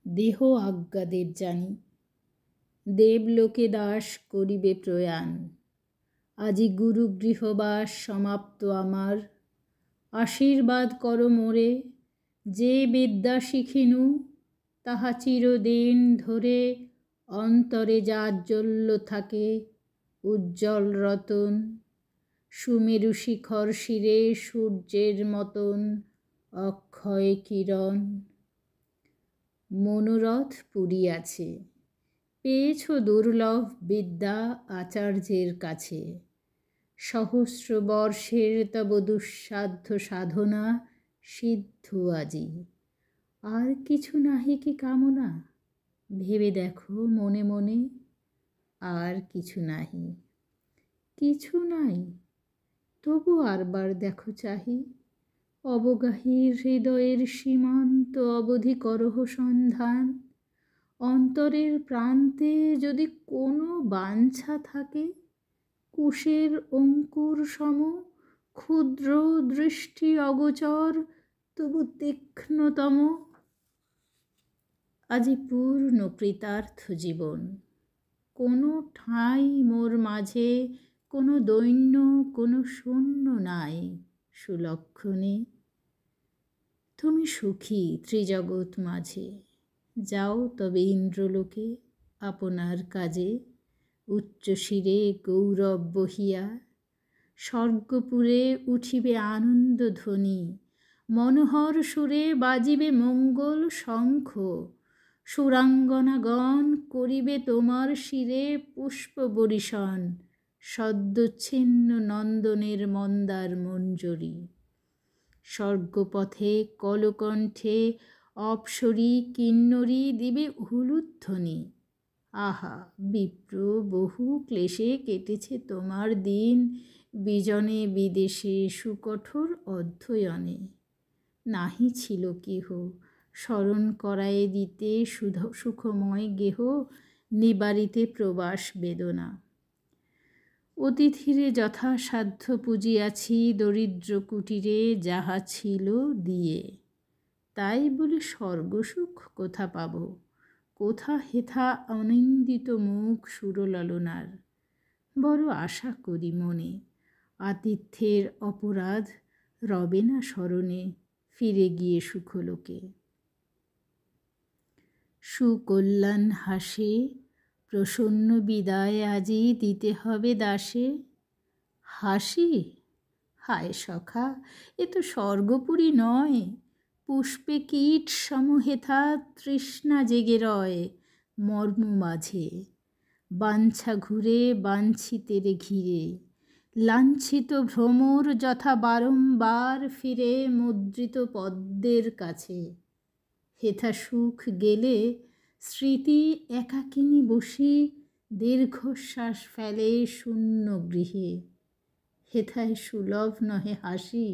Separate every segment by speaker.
Speaker 1: দেহ আজ্ঞা দেবযানী, দেবলোকে দাস করিবে প্রয়াণ। আজি গুরু গৃহবাস সমাপ্ত আমার, আশীর্বাদ কর মোরে। যে বিদ্যা শিখিনু তাহা চিরদিন ধরে, অন্তরে জাজ্বল্য থাকে উজ্জ্বল রতন। সুমেরু শিখর শিরে সূর্যের মতন অক্ষয় কিরণ। মনোরথ পুরিয়াছে, পেয়েছ দুর্লভ বিদ্যা আচার্যের কাছে। সহস্র বর্ষের তব দুঃসাধ্য সাধনা সিদ্ধ আজি। আর কিছু নাহি কি কামনা, ভেবে দেখো মনে মনে। আর কিছু নাহি, কিছু নাই, তবু আরবার দেখো চাহি। অবগাহীর হৃদয়ের সীমান্ত অবধি করহ সন্ধান। অন্তরের প্রান্তে যদি কোনো বাঞ্ছা থাকে, কুশের অঙ্কুর সম ক্ষুদ্র দৃষ্টি অগোচর তবু তীক্ষ্ণতম। আজি পূর্ণ কৃতার্থ জীবন, কোনো ঠাঁই মোর মাঝে, কোনো দৈন্য কোনো শূন্য নাই সুলক্ষণে। তুমি সুখী ত্রিজগৎ মাঝে, যাও তবে ইন্দ্রলোকে আপনার কাজে। উচ্চ শিরে গৌরব বহিয়া স্বর্গপুরে উঠিবে আনন্দ ধ্বনি। মনোহর সুরে বাজিবে মঙ্গল শঙ্খ। সুরাঙ্গনাগণ করিবে তোমার শিরে পুষ্প বরিশন। সদ্যচ্ছিন্ন নন্দনের মন্দার মঞ্জরি। স্বর্গপথে কলকণ্ঠে অপ্সরী কিন্নরী দিবে হুলুধ্বনি। আহা বিপ্র, বহু ক্লেশে কেটেছে তোমার দিন, বিজনে বিদেশে সুকঠোর অধ্যয়নে। নাহি ছিল কেহ স্মরণ করায়ে দিতে সুখময় গেহ, নিবারিতে প্রবাস বেদনা। অতিথিরে যথাসাধ্য পুজিয়াছি দরিদ্র কুটিরে যাহা ছিল দিয়ে। তাই বলে স্বর্গসুখ কোথা পাব, কোথা হেথা অনিন্দিত মুখ সুরললনার। বড় আশা করি মনে, আতিথ্যের অপরাধ রবে না স্মরণে, ফিরে গিয়ে সুখলোকে। সুকল্যাণ হাসে প্রসন্ন বিদায় আজি দিতে হবে দাসে। হাসি, হায় সখা, এ তো স্বর্গপুরী নয়। পুষ্পে কীট সম হেথা তৃষ্ণা জেগে রয় মর্ম মাঝে। বাঞ্ছা ঘুরে বাঞ্ছিতেরে ঘিরে, লাঞ্ছিত ভ্রমর যথা বারংবার ফিরে মুদ্রিত পদ্মের কাছে। হেথা সুখ গেলে স্মৃতি একাকিনী বসি দীর্ঘশ্বাস ফেলে শূন্য গৃহে। হেথায় সুলভ নহে হাসি।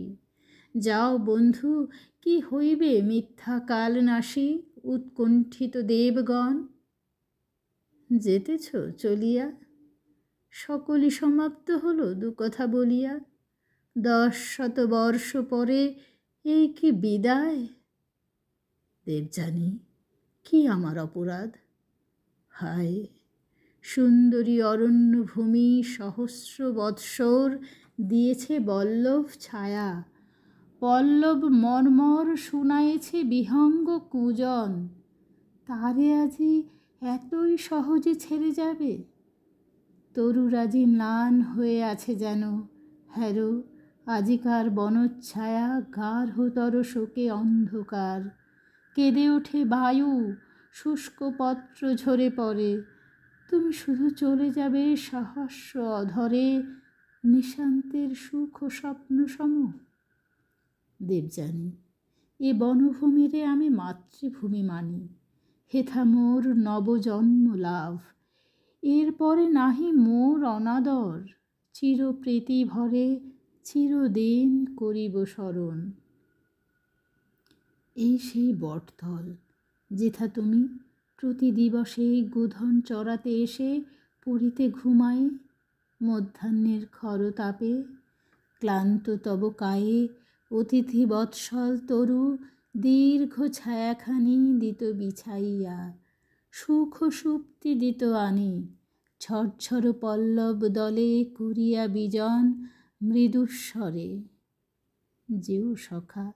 Speaker 1: যাও বন্ধু, কি হইবে মিথ্যা কালনাশী উৎকণ্ঠিত দেবগণ। যেতেছ চলিয়া, সকলই সমাপ্ত হলো দু কথা বলিয়া। ১০ বর্ষ পরে এই কি বিদায়। দেবযানী, কি আমার অপরাধ। হায়, সুন্দরী অরণ্যভূমি সহস্র বৎসর দিয়েছে বল্লভ ছায়া। পল্লব মর্মর শুনায়েছে বিহঙ্গ কূজন। তারে আজি এতই সহজে ছেড়ে যাবে। তরুরাজি ম্লান হয়ে আছে যেন, হ্যারো আজিকার বনচ্ছায়া গাঢ়তর শোকে অন্ধকার। কেঁদে ওঠে বায়ু, শুষ্ক পত্র ঝরে পড়ে। তুমি শুধু চলে যাবে সহস্র অধরে, নিশান্তের সুখ ও স্বপ্ন সম। দেবযানী, এ বনভূমিরে আমি মাতৃভূমি মানি। হেথা মোর নবজন্ম লাভ। এরপরে নাহি মোর অনাদর। চিরপ্রীতি ভরে চিরদিন করিব স্মরণ। এই সেই বটতল, যেথা তুমি প্রতি দিবসে গোধন চড়াতে এসে পড়িতে ঘুমায়ে। মধ্যাহ্নের খরতাপে ক্লান্ত তব কায়ে অতিথি বৎসল তরু দীর্ঘ ছায়াখানি দিত বিছাইয়া, সুখ সুপ্তি দিত আনি, ঝরঝর পল্লব দলে করিয়া বিজন মৃদুস্বরে। যেও সখা,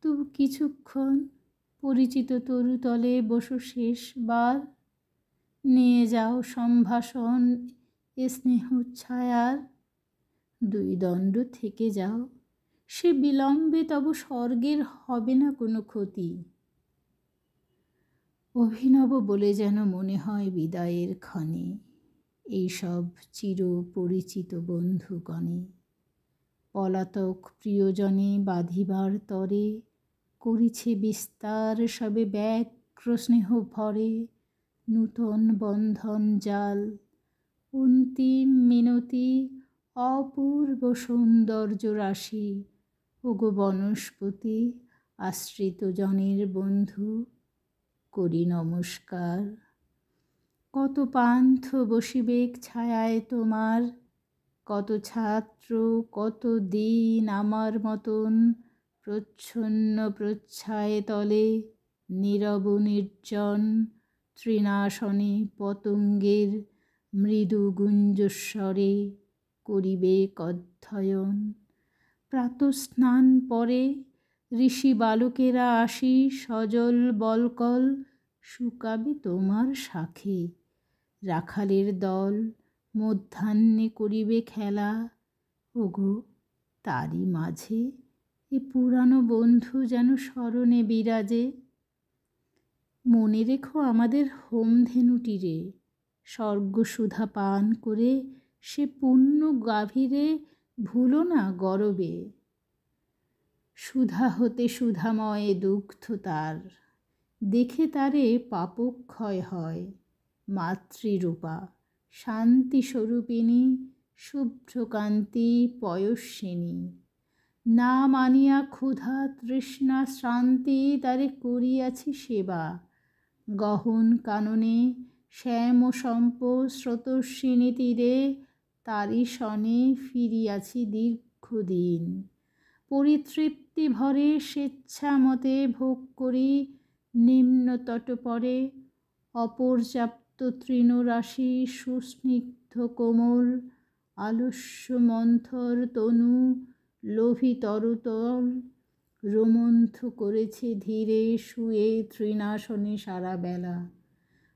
Speaker 1: তবু কিছুক্ষণ পরিচিত তরুতলে বসো শেষবার, নিয়ে যাও সম্ভাষণ এ স্নেহ ছায়ার। দুই দণ্ড থেকে যাও, সে বিলম্বে তব স্বর্গের হবে না কোনো ক্ষতি। অভিনব বলে যেন মনে হয় বিদায়ের ক্ষণে এইসব চির পরিচিত বন্ধুগণে। পলাতক প্রিয়জনে বাঁধিবার তরে করিছে বিস্তার সবে ব্যগ্র স্নেহ ভরে নূতন বন্ধন জাল। অন্তিম মিনতি অপূর্ব সৌন্দর্য রাশি, ওগো বনস্পতি আশ্রিত জনের বন্ধু, করি নমস্কার। কত পান্থ বসিবেক ছায়ায় তোমার, কত ছাত্র কত দিন আমার মতন প্রচ্ছন্ন প্রচ্ছায় তলে নীরব নির্জন তৃণাসনে পতঙ্গের মৃদু গুঞ্জস্বরে করিবেক অধ্যয়ন। প্রাতঃস্নান পরে ঋষি বালকেরা আসি সজল বলকল শুকাবে তোমার শাখে। রাখালের দল মধ্যাহ্নে করিবে খেলা, ওগো তারই মাঝে এ পুরানো বন্ধু যেন স্মরণে বিরাজে। মনে রেখো আমাদের হোমধেনুটিরে, স্বর্গসুধা পান করে সে পুণ্য গাভীরে ভুলো না গরবে। সুধা হতে সুধাময় দুগ্ধ তার, দেখে তারে পাপক্ষয় হয়। মাতৃরূপা শান্তি স্বরূপিণী শুভ্রকান্তি পয়স্বিনী, না মানিয়া ক্ষুধা তৃষ্ণা শ্রান্তি তারে করিয়াছি সেবা। গহন কাননে শ্যাম সম্প স্রোতস্বিনী তীরে তারি সনে ফিরিয়াছি দীর্ঘদিন। পরিতৃপ্তি ভরে স্বেচ্ছামতে ভোগ করি নিম্ন তটপরে অপর্যাপ্ত তৃণরাশি সুস্নিগ্ধ কোমল আলস্য মন্থর তনু লোভী তরুতল রোমন্থ করেছে ধীরে শুয়ে তৃণাসনে সারা বেলা।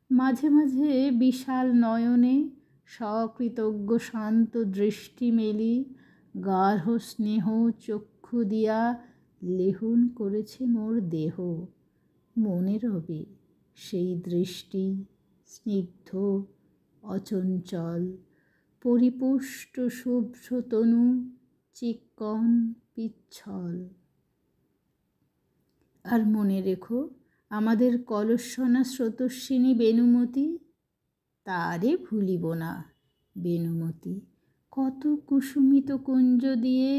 Speaker 1: মাঝে মাঝে বিশাল নয়নে সকৃতজ্ঞ শান্ত দৃষ্টি মেলি গাঢ় স্নেহ চক্ষু দিয়া লেহন করেছে মোর দেহ। মনে রবে সেই দৃষ্টি স্নিগ্ধ অচঞ্চল পরিপুষ্ট শুভ্র তনু চিক্কণ পিচ্ছল। আর মনে রেখো আমাদের কলস্বনা স্রোতস্বিনী বেণুমতি, তারে ভুলিব না। বেণুমতি কত কুসুমিত কুঞ্জ দিয়ে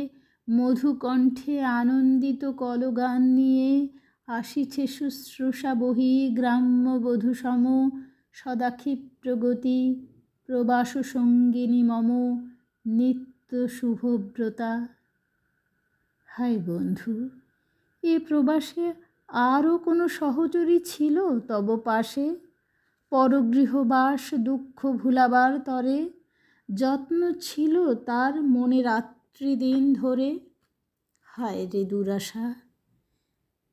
Speaker 1: মধুকণ্ঠে আনন্দিত কলগান নিয়ে আসিছে শুশ্রূষা বহি গ্রাম্য বধূসম সদা ক্ষিপ্রগতি প্রবাস সঙ্গিনী মম নিত্য শুভব্রতা। হায় বন্ধু, এ প্রবাসে আরও কোনো সহচরী ছিল তব পাশে? পরগৃহবাস দুঃখ ভুলাবার তরে যত্ন ছিল তার মনে রাত্রিদিন ধরে। হায় রে দুরাশা,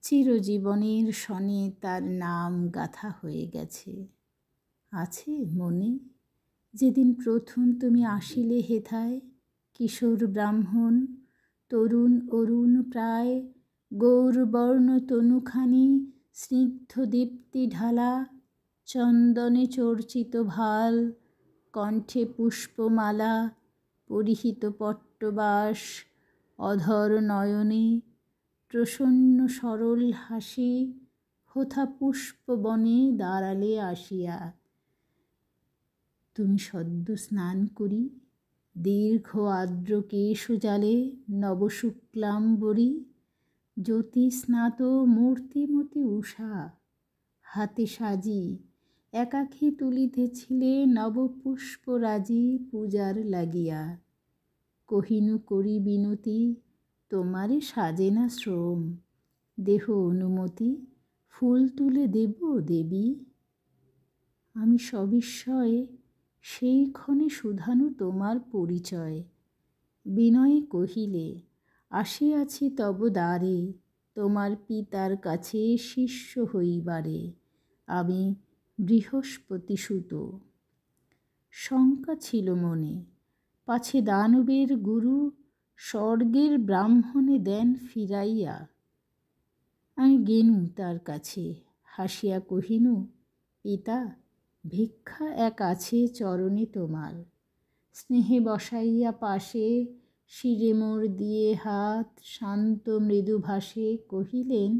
Speaker 1: চিরজীবনের সনে তার নাম গাথা হয়ে গেছে। আছে মনে যেদিন প্রথম তুমি আসিলে হেথায়, কিশোর ব্রাহ্মণ তরুণ অরুণ প্রায় গৌরবর্ণ তনুখানি স্নিগ্ধ দীপ্তি ঢালা, চন্দনে চর্চিত ভাল কণ্ঠে পুষ্পমালা পরিহিত পট্টবাস অধর নয়নে প্রসন্ন সরল হাসি হোথা পুষ্পবনে দাঁড়ালে আসিয়া। তুমি সদ্য স্নান করি দীর্ঘ আর্দ্র কেশজালে নবশুক্লাম্বরী জ্যোতি স্নাত মূর্তিমতী উষা হাতে সাজি একাকী তুলিতেছিলে নবপুষ্পরাজি পূজার লাগিয়া। কহিনু করি বিনতি তোমারে সাজে না শ্রম, দেহ অনুমতি, ফুল তুলে দেব দেবী। আমি সবিস্ময়ে সেই ক্ষণে শুধানু তোমার পরিচয়। বিনয়ে কহিলে, আসিয়াছি তব দ্বারে, তোমার পিতার কাছে শিষ্য হইবারে। আমি বৃহস্পতি সুত। শঙ্কা ছিল মনে, পাছে দানবের গুরু স্বর্গের ব্রাহ্মণে দেন ফিরাইয়া। আমি গেনু তার কাছে, হাসিয়া কহিনু, পিতা, ভিক্ষা এক আছে চরণে তোমার। স্নেহে বসাইয়া পাশে, শিরে মোর দিয়ে হাত, শান্ত মৃদু ভাষে কহিলেন,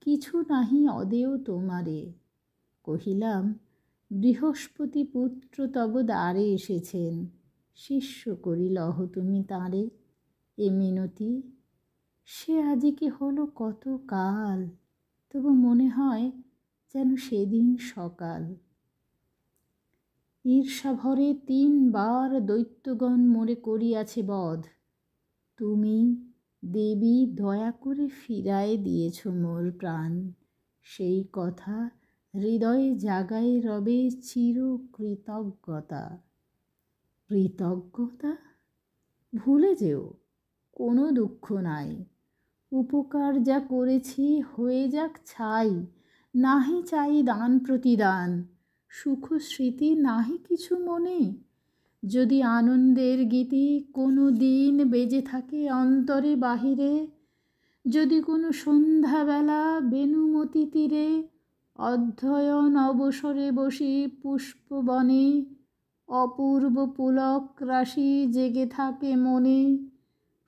Speaker 1: কিছু নাহি অদেয় তোমারে। কহিলাম, বৃহস্পতি পুত্র তব দ্বারে এসেছেন, শিষ্য করি লহ তুমি তাঁরে। এ মিনতি। সে আজিকে হলো কত কাল, তবু মনে হয় যেন সেদিন সকাল। ঈর্ষাভরে 3 বার দৈত্যগণ মোরে করিয়াছে বধ। তুমি দেবী দয়া করে ফিরায় দিয়েছ মোর প্রাণ। সেই কথা হৃদয়ে জাগায় রবে চির কৃতজ্ঞতা। কৃতজ্ঞতা? ভুলে যেও, কোনো দুঃখ নাই। উপকার যা করেছি হয়ে যাক ছাই, নাহি চাই দান প্রতিদান। সুখ স্মৃতি নাহি কিছু মনে, যদি আনন্দের গীতি কোনো দিন বেজে থাকে অন্তরে বাহিরে, যদি কোনো সন্ধ্যাবেলা বেণুমতি তীরে অধ্যয়ন অবসরে বসি পুষ্পবনে, অপূর্ব পুলক রাশি জেগে থাকে মনে,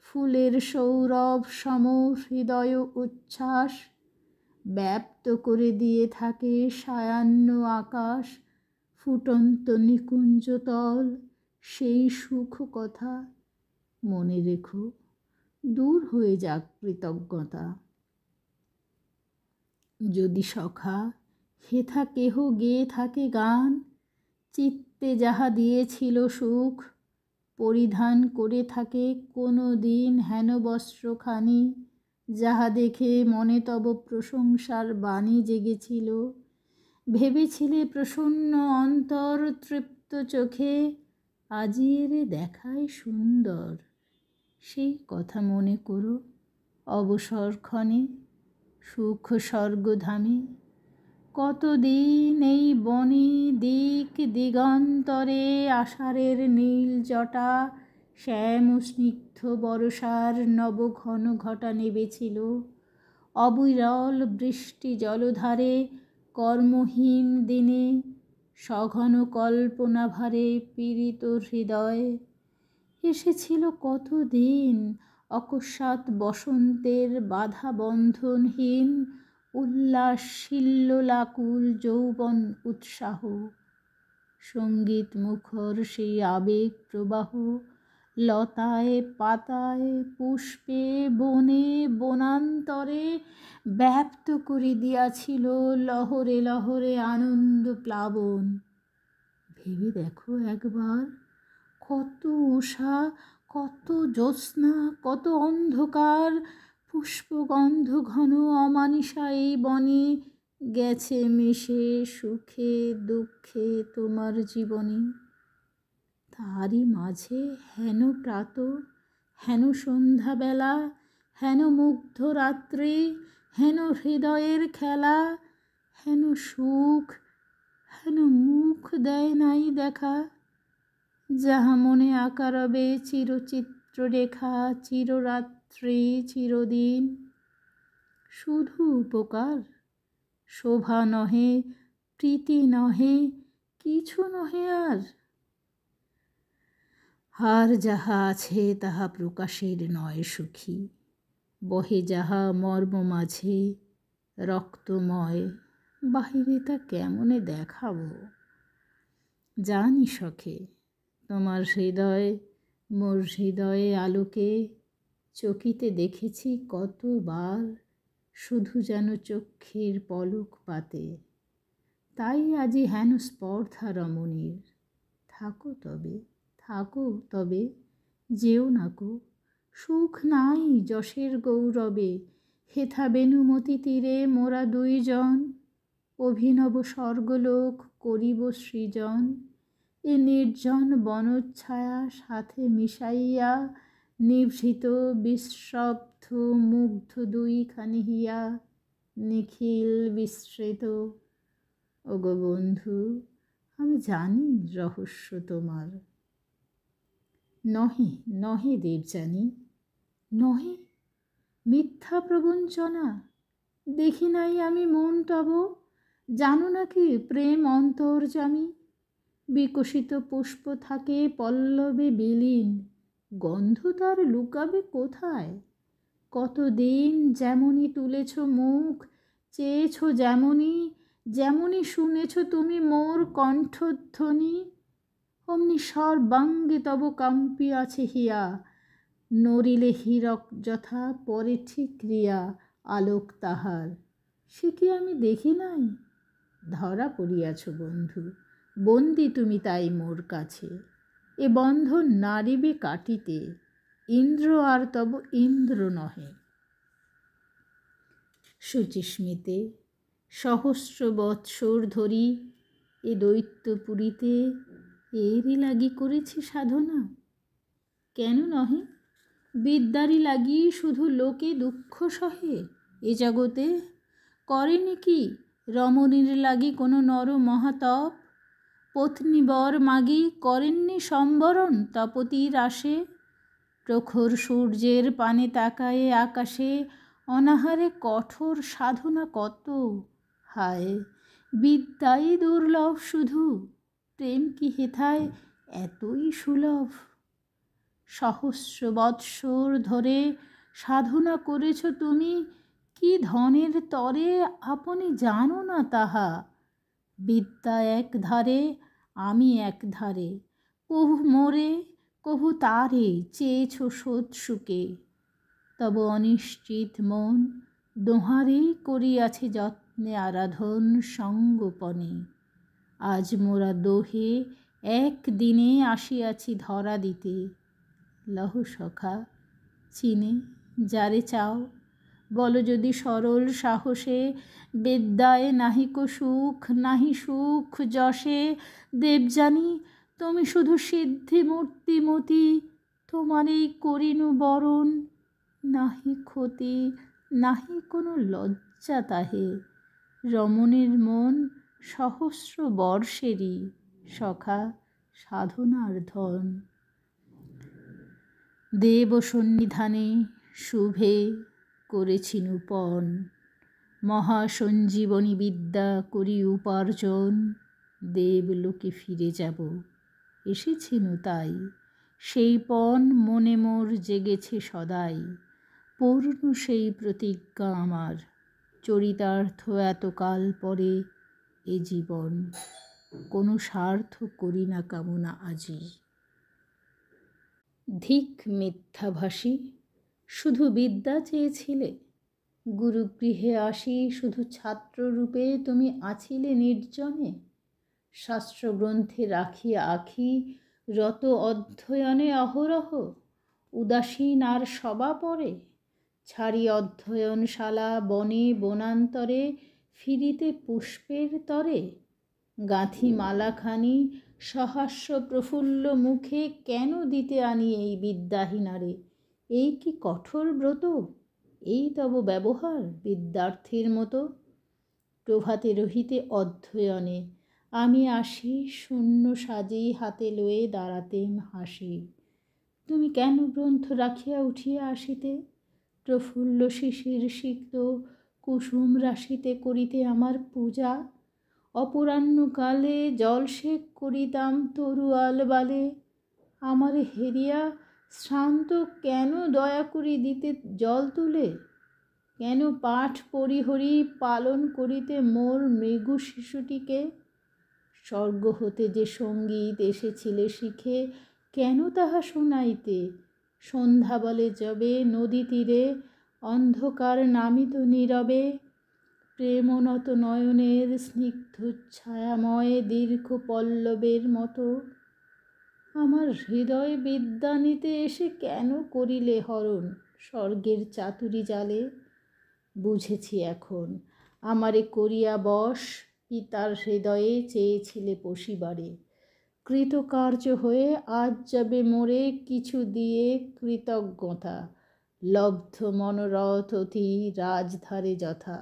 Speaker 1: ফুলের সৌরভ সম হৃদয় উচ্ছ্বাস ব্যপ্ত করে দিয়ে থাকে সায়াহ্ন আকাশ, ফুটন্ত নিকুঞ্জতল। সেই সুখ কথা মনে রেখো, দূর হয়ে যাক কৃতজ্ঞতা। যদি সখা হেথা কেহ গেয়ে থাকে গান, চিত্তে যাহা দিয়েছিল সুখ, পরিধান করে থাকে কোনো দিন হেন বস্ত্রখানি, যাহা দেখে মনে তব প্রশংসার বাণী জেগেছিল, ভেবেছিলে প্রসন্ন অন্তর তৃপ্ত চোখে, আজি এরে দেখায় সুন্দর, সেই কথা মনে করো অবসরক্ষণে। সুখ স্বর্গধামে কতদিন এই বনে দিক দিগন্তরে আষাঢ়ের নীল জটা শ্যাম স্নিগ্ধ বরষার নব ঘন ঘটা নেবেছিল, অবিরল বৃষ্টি জলধারে কর্মহীন দিনে, সঘন কল্পনা ভারে পীড়িত হৃদয়। এসেছিল কতদিন অকস্মাৎ বসন্তের বাধা বন্ধনহীন উল্লাস শিল্লোলাকুল যৌবন উৎসাহ, সঙ্গীত মুখর সেই আবেগ প্রবাহ, লতায় পাতায় পুষ্পে বনে বনান্তরে ব্যপ্ত করে দিয়াছিল লহরে লহরে আনন্দ প্লাবন। ভেবে দেখো একবার, কত উষা, কত জ্যোৎস্না, কত অন্ধকার, পুষ্পগন্ধ ঘন অমানিসা এই বনে গেছে মিশে সুখে দুঃখে তোমার জীবনে। তারই মাঝে হেন প্রাত, হেন সন্ধ্যাবেলা, হেন মুগ্ধ রাত্রি, হেন হৃদয়ের খেলা, হেন সুখ, হেন মুখ দেয় নাই দেখা, যাহা মনে আঁকা রবে চিরচিত্ররেখা, চিররাত্রি চিরদিন। শুধু উপকার, শোভা নহে, প্রীতি নহে, কিছু নহে আর। আর যাহা আছে তাহা প্রকাশের নয় সুখী, বহে যাহা মর্ম মাঝে রক্তময়, বাহিরে তা কেমনে দেখাবো। জানি সখে, তোমার হৃদয় মোর হৃদয়ে আলোকে চকিতে দেখেছি কতবার, শুধু যেন চক্ষের পলক পাতে। তাই আজি হেন স্পর্ধা রমণীর। থাকো তবে, থাকো তবে, যেও নাকো। সুখ নাই যশের গৌরবে, হেথা বেনুমতি তীরে মোরা দুইজন, অভিনব স্বর্গলোক করিব সৃজন। এ নির্জন বনচ্ছায়া সাথে মিশাইয়া, নিভৃত বিশ্বব্ধ মুগ্ধ দুইখানি হিয়া, নিখিল বিস্মৃত। ওগো বন্ধু, আমি জানি রহস্য তোমার। নহে নহে দেবযানী, নহে মিথ্যা প্রবঞ্চনা। দেখি নাই আমি মন তব, জানো নাকি প্রেম অন্তর্যামী। বিকশিত পুষ্প থাকে পল্লবে বিলীন, গন্ধ তার লুকাবে কোথায়। কতদিন যেমনি তুলেছ মুখ, চেয়েছ যেমনি, যেমনি শুনেছ তুমি মোর কণ্ঠধ্বনি, অমনি সর্বাঙ্গে তব কাম্পিয়াছে হিয়া। নড়িলে হীরক যথা পরে ঠিক ক্রিয়া, আলোক তাহার সে কি আমি দেখি নাই। ধরা পড়িয়াছ বন্ধু, বন্দি তুমি তাই মোর কাছে। এ বন্ধন নারিবে কাটিতে, ইন্দ্র আর তব ইন্দ্র নহে। শুচিস্মিতে সহস্র বৎসর ধরি এ দৈত্যপুরীতে এরই লাগি করেছি সাধনা। কেন নহে, বিদ্যারই লাগি শুধু লোকে দুঃখ সহে এ জগতে। করেনি কি রমণীর লাগি কোনো নর মহাতপ, পত্নী বর মাগি করেননি সম্বরণ তপতির আসে। প্রখর সূর্যের পানে তাকায়ে আকাশে, অনাহারে কঠোর সাধনা কত। হায় বিদ্যাই দুর্লভ শুধু, প্রেম কি হেথায় এতই সুলভ। সহস্র বৎসর ধরে সাধনা করেছ তুমি, কি ধনের তরে আপনি জানো না তাহা। বিদ্যা এক ধারে, আমি এক ধারে, কভু মোরে কভু তারে চেয়েছ সোৎসুকে। তব অনিশ্চিত মন দোহারেই করিয়াছে যত্নে আরাধন সঙ্গোপনে। আজ মোরা দোহে একদিনে আসিয়াছি ধরা দিতে। লহ সখা চিনে যারে চাও, বল যদি সরল সাহসে। বিদ্যায় নাহিক সুখ, নাহি সুখ যশে। দেবযানী তুমি শুধু সিদ্ধি মূর্তিমতী, তোমারই করিনু বরণ। নাহি ক্ষতি নাহি কোনো লজ্জা তাহে, রমণীর মন সহস্র বর্ষেরই সখা সাধনার ধন। দেব সন্নিধানে শুভে করেছি নূপন, মহাসঞ্জীবনী বিদ্যা করি উপার্জন। দেবলোকে ফিরে যাব এসেছিনু তাই, সেই পণ মনে মোর জেগেছে সদাই। পূর্ণ সেই প্রতিজ্ঞা আমার, চরিতার্থ এতকাল পরে এ জীবন। কোনো স্বার্থ করি না কামনা আজি। ধিক মিথ্যাভাষী, শুধু বিদ্যা চেয়েছিলে। গুরুগৃহে আসি শুধু ছাত্ররূপে তুমি আছিলে নির্জনে। শাস্ত্রগ্রন্থে রাখিয়া আখি রত অধ্যয়নে অহরহ। উদাসীন আর সবা পরে, ছাড়ি অধ্যয়নশালা বনে বনান্তরে, ফিরিতে পুষ্পের তরে। গাঁথি মালাখানি সহাস্য প্রফুল্ল মুখে, কেন দিতে আনি এই বিদ্যাহীনারে। এই কি কঠোর ব্রত, এই তব ব্যবহার বিদ্যার্থীর মতো। প্রভাতে রহিতে অধ্যয়নে, আমি আসি শূন্য সাজি হাতে লয়ে দাঁড়াতেম হাসি। তুমি কেন গ্রন্থ রাখিয়া উঠিয়া আসিতে, প্রফুল্ল শিশির সিক্ত কুসুম রাশিতে করিতে আমার পূজা। অপরাহ্নকালে জলসেক করিতাম তরুয়াল বালে, আমারে হেরিয়া শ্রান্ত কেন দয়া করি দিতে জল তুলে। কেন পাঠ পরিহরি পালন করিতে মোর মৃগু শিশুটিকে। স্বর্গ হতে যে সঙ্গীত এসেছিলে শিখে, কেন তাহা শোনাইতে। সন্ধ্যাবলে যবে নদী তীরে, অন্ধকার নামিত নীরবে। প্রেমনত নয়নের স্নিগ্ধ ছায়াময় দীর্ঘ পল্লবের মতো, আমার হৃদয় বিদ্যা নিতে এসে কেন করিলে হরণ স্বর্গের চাতুরী জালে। বুঝেছি এখন, আমারে করিয়া বশ পিতার হৃদয়ে চেয়েছিলে পশিবারে। কৃতকার্য হয়ে আজ যাবে মোরে কিছু দিয়ে কৃতজ্ঞতা, লব্ধ মনোরথ অতি রাজধারে যথা।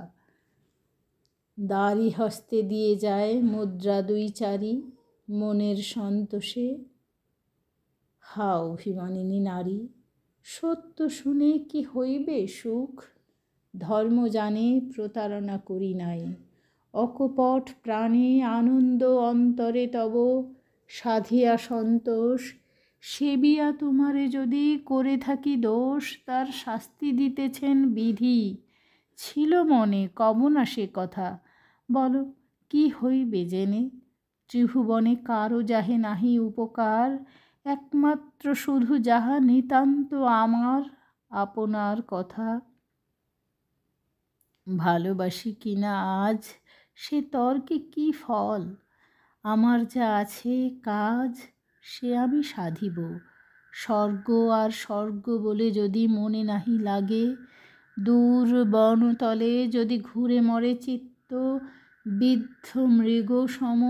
Speaker 1: দাড়ি হস্তে দিয়ে যায় মুদ্রা দুই চারি, মনের সন্তোষে। হা অভিমানিনী নারী, সত্য শুনে কি হইবে সুখ? ধর্ম জানে প্রতারণা করি নাই, অকপট প্রাণে আনন্দ অন্তরে তব সাধিয়া সন্তোষ। সেবিয়া তোমারে যদি করে থাকি দোষ, তার শাস্তি দিতেছেন বিধি। ছিল মনে কব না সে কথা, বলো কি হইবে জেনে? ত্রিভুবনে কারো যাহে নাহি উপকার, একমাত্র শুধু যাহা নিতান্ত আমার আপনার কথা। ভালোবাসি কিনা আজ সে তর্কে কি ফল? আমার যা আছে কাজ সে আমি সাধিব। স্বর্গ আর স্বর্গ বলে যদি মনে নাহি লাগে, দূর বনতলে যদি ঘুরে মরে চিত্ত বিদ্ধ মৃগ সম,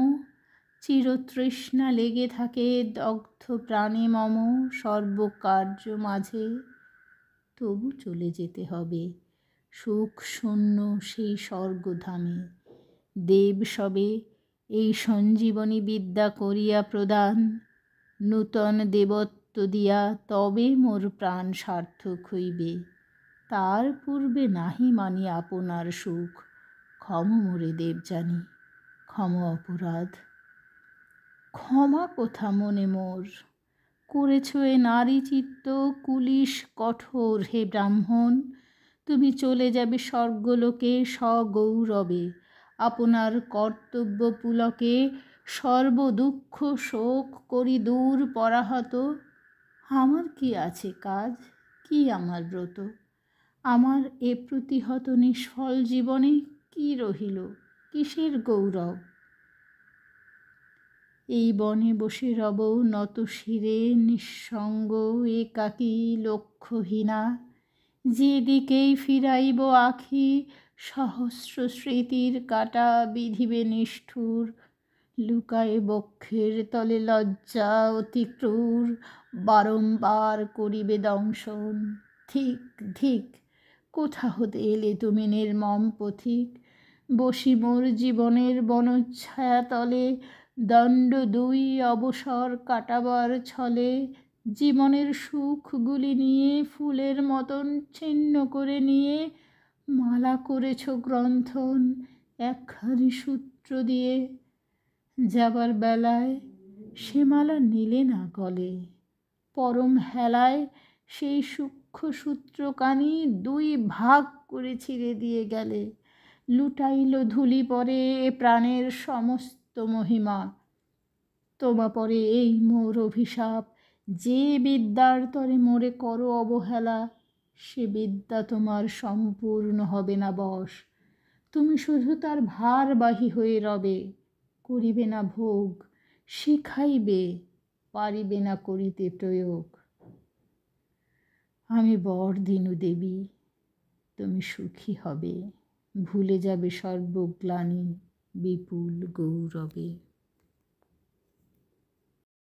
Speaker 1: চিরতৃষ্ণা লেগে থাকে দগ্ধ প্রাণে মম সর্বকার্য মাঝে, তবু চলে যেতে হবে সুখ শূন্য সেই স্বর্গধামে। দেব সবে এই সঞ্জীবনী বিদ্যা করিয়া প্রদান, নূতন দেবত্ব দিয়া তবে মোর প্রাণ সার্থক হইবে। তার পূর্বে নাহি মানি আপনার সুখ, ক্ষম মোরে দেবযানী, ক্ষম অপরাধ। ক্ষমা কোথা মনে মোর, করেছ এ নারী চিত্ত কুলিশ কঠোর হে ব্রাহ্মণ। তুমি চলে যাবে স্বর্গলোকে সগৌরবে, আপনার কর্তব্য পুলকে সর্বদুঃখ শোক করি দূর পরাহত। আমার কি আছে কাজ, কি আমার ব্রত? আমার এ প্রতিহত নিষ্ফল জীবনে কি রহিল, কিসের গৌরব? এই বনে বসে রব নত শিরে নিঃসঙ্গ একাকী লক্ষ্যহীনা। যেদিকেই ফিরাইব আখি সহস্র স্মৃতির কাটা বিধিবে নিষ্ঠুর। লুকায়ে বক্ষের তলে লজ্জা অতি ক্রূর, বারংবার করিবে দংশন। ধিক ধিক, কোথা হতে এলে তুমি নির্মম পথিক? বসি মোর জীবনের বনচ্ছায়া তলে, দণ্ড দুই অবসর কাটাবার ছলে। জীবনের সুখগুলি নিয়ে ফুলের মতন ছিন্ন করে নিয়ে মালা করেছ গ্রন্থন একখানি সূত্র দিয়ে। যাবার বেলায় সে মালা নিলে না গলে, পরম হেলায় সেই সূক্ষ্ম সূত্রখানি দুই ভাগ করে ছিঁড়ে দিয়ে গেলে। লুটাইল ধূলি পরে এ প্রাণের সমস্ত মহিমা। তোমা পরে এই মোর অভিশাপ, যে বিদ্যার তরে মোরে করো অবহেলা, সে বিদ্যা তোমার সম্পূর্ণ হবে না বশ। তুমি শুধু তার ভারবাহী হয়ে রবে, করিবে না ভোগ, শিখাইবে পারিবে না করিতে প্রয়োগ। আমি বরদিনু দেবী, তুমি সুখী হবে, ভুলে যাবে সর্বগ্লানি বিপুল গৌরবে।